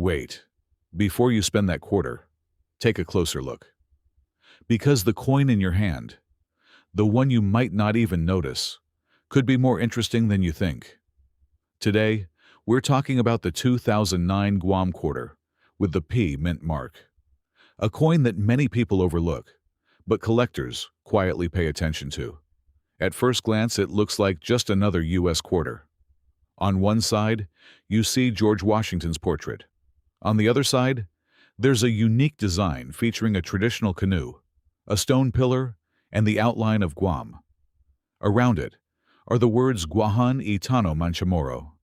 wait. Before you spend that quarter, take a closer look. Because the coin in your hand, the one you might not even notice, could be more interesting than you think. Today, we're talking about the 2009 Guam quarter with the P mint mark. A coin that many people overlook, but collectors quietly pay attention to. At first glance, it looks like just another U.S. quarter. On one side, you see George Washington's portrait. On the other side, there's a unique design featuring a traditional canoe, a stone pillar, and the outline of Guam. Around it are the words Guahan y Tano Manchamoro.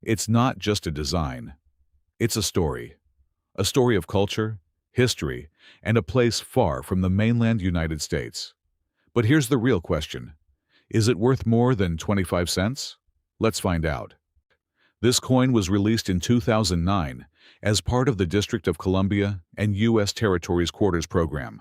It's not just a design. It's a story of culture, history, and a place far from the mainland United States. But here's the real question. Is it worth more than 25 cents? Let's find out. This coin was released in 2009 as part of the District of Columbia and U.S. Territories Quarters program.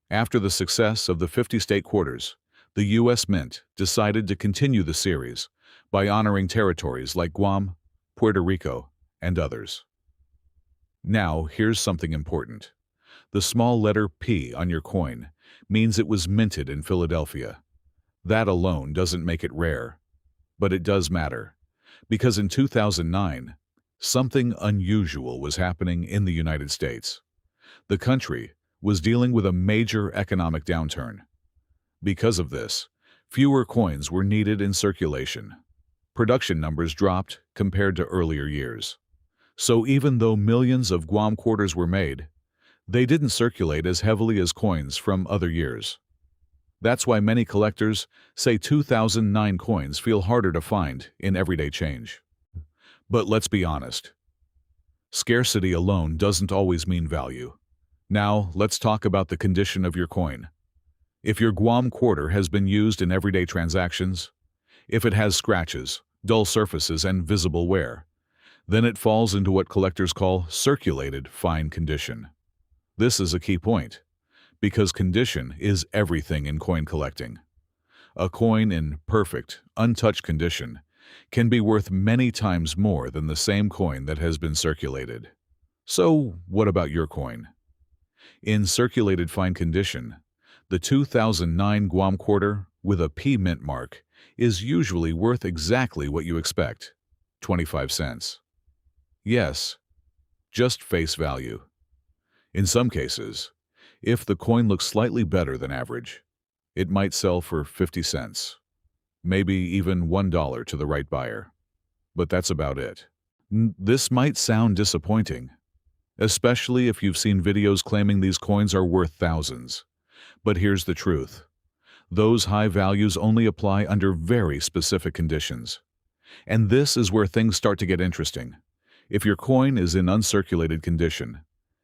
After the success of the 50-state quarters, the U.S. Mint decided to continue the series by honoring territories like Guam, Puerto Rico, and others. Now, here's something important. The small letter P on your coin means it was minted in Philadelphia. That alone doesn't make it rare, but it does matter, because in 2009, something unusual was happening in the United States. The country was dealing with a major economic downturn. Because of this, fewer coins were needed in circulation. Production numbers dropped compared to earlier years. So even though millions of Guam quarters were made, they didn't circulate as heavily as coins from other years. That's why many collectors say 2009 coins feel harder to find in everyday change. But let's be honest. Scarcity alone doesn't always mean value. Now, let's talk about the condition of your coin. If your Guam quarter has been used in everyday transactions, if it has scratches, dull surfaces, and visible wear, then it falls into what collectors call circulated fine condition. This is a key point, because condition is everything in coin collecting. A coin in perfect, untouched condition can be worth many times more than the same coin that has been circulated. So, what about your coin? In circulated fine condition, the 2009 Guam quarter with a P mint mark is usually worth exactly what you expect, 25 cents. Yes, just face value. In some cases, if the coin looks slightly better than average, it might sell for 50 cents, maybe even $1 to the right buyer. But that's about it. This might sound disappointing, especially if you've seen videos claiming these coins are worth thousands. But here's the truth. Those high values only apply under very specific conditions. And this is where things start to get interesting. If your coin is in uncirculated condition,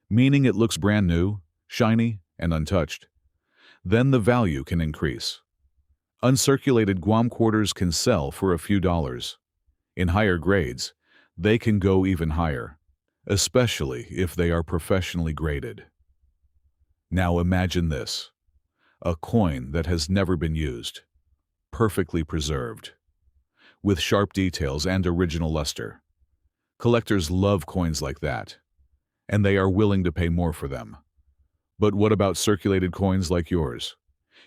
meaning it looks brand new, shiny, and untouched, then the value can increase. Uncirculated Guam quarters can sell for a few dollars. In higher grades, they can go even higher, especially if they are professionally graded. Now imagine this. A coin that has never been used, perfectly preserved, with sharp details and original luster. Collectors love coins like that, and they are willing to pay more for them. But what about circulated coins like yours?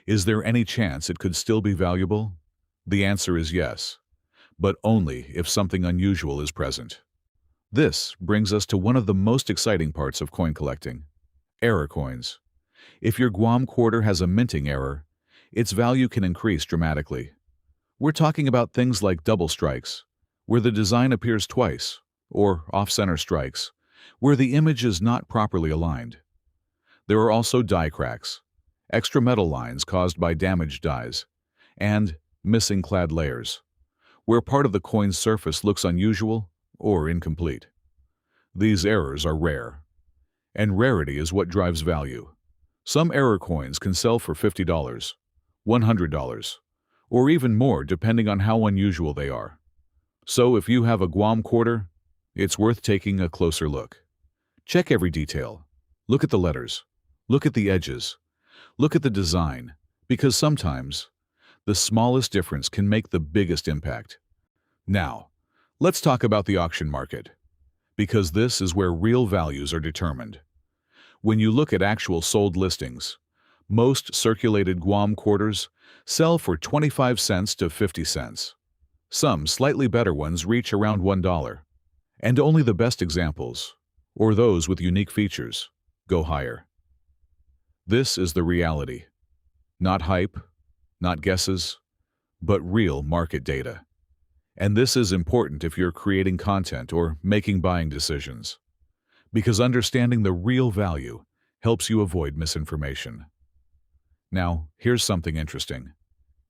Is there any chance it could still be valuable? The answer is yes, but only if something unusual is present. This brings us to one of the most exciting parts of coin collecting: error coins. If your Guam quarter has a minting error, its value can increase dramatically. We're talking about things like double strikes, where the design appears twice, or off-center strikes, where the image is not properly aligned. There are also die cracks, extra metal lines caused by damaged dies, and missing clad layers, where part of the coin's surface looks unusual or incomplete. These errors are rare, and rarity is what drives value. Some error coins can sell for $50, $100, or even more depending on how unusual they are. So if you have a Guam quarter, it's worth taking a closer look. Check every detail. Look at the letters. Look at the edges. Look at the design, because sometimes the smallest difference can make the biggest impact. Now, let's talk about the auction market, because this is where real values are determined. When you look at actual sold listings, most circulated Guam quarters sell for 25 cents to 50 cents. Some slightly better ones reach around $1. And only the best examples, or those with unique features, go higher. This is the reality. Not hype, not guesses, but real market data. And this is important if you're creating content or making buying decisions, because understanding the real value helps you avoid misinformation. Now, here's something interesting.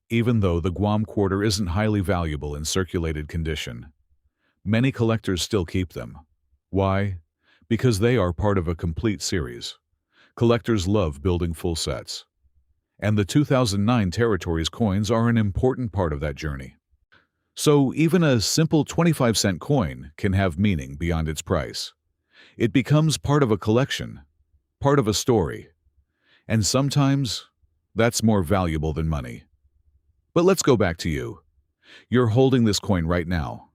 Even though the Guam quarter isn't highly valuable in circulated condition, many collectors still keep them. Why? Because they are part of a complete series. Collectors love building full sets. And the 2009 Territories coins are an important part of that journey. So even a simple 25-cent coin can have meaning beyond its price. It becomes part of a collection, part of a story. And sometimes, that's more valuable than money. But let's go back to you. You're holding this coin right now,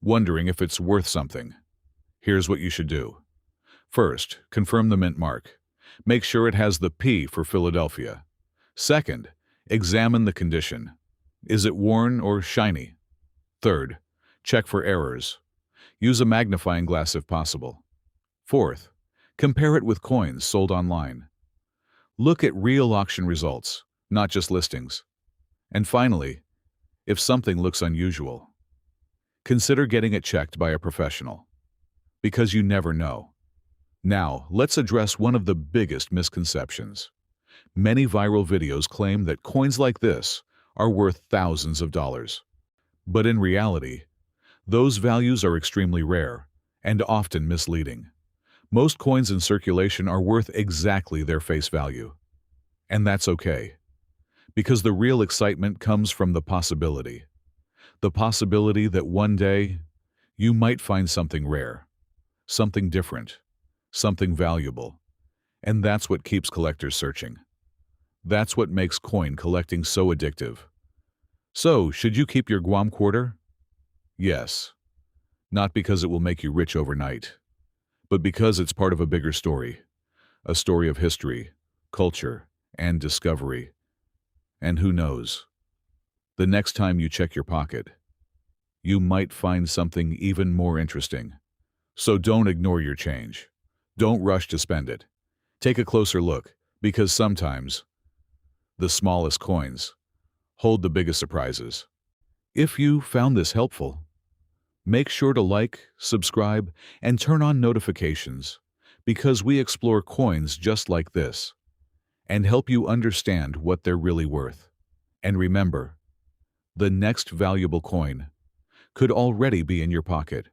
wondering if it's worth something. Here's what you should do. First, confirm the mint mark. Make sure it has the P for Philadelphia. Second, examine the condition. Is it worn or shiny? Third, check for errors. Use a magnifying glass if possible. Fourth, compare it with coins sold online. Look at real auction results, not just listings. And finally, if something looks unusual, consider getting it checked by a professional, because you never know. Now, let's address one of the biggest misconceptions. Many viral videos claim that coins like this are worth thousands of dollars. But in reality, those values are extremely rare and often misleading. Most coins in circulation are worth exactly their face value. And that's okay, because the real excitement comes from the possibility. The possibility that one day you might find something rare, something different, something valuable. And that's what keeps collectors searching. That's what makes coin collecting so addictive. So, should you keep your Guam quarter? Yes. Not because it will make you rich overnight, but because it's part of a bigger story. A story of history, culture, and discovery. And who knows? The next time you check your pocket, you might find something even more interesting. So don't ignore your change. Don't rush to spend it. Take a closer look, because sometimes the smallest coins hold the biggest surprises. If you found this helpful, make sure to like, subscribe, and turn on notifications, because we explore coins just like this and help you understand what they're really worth. And remember, the next valuable coin could already be in your pocket.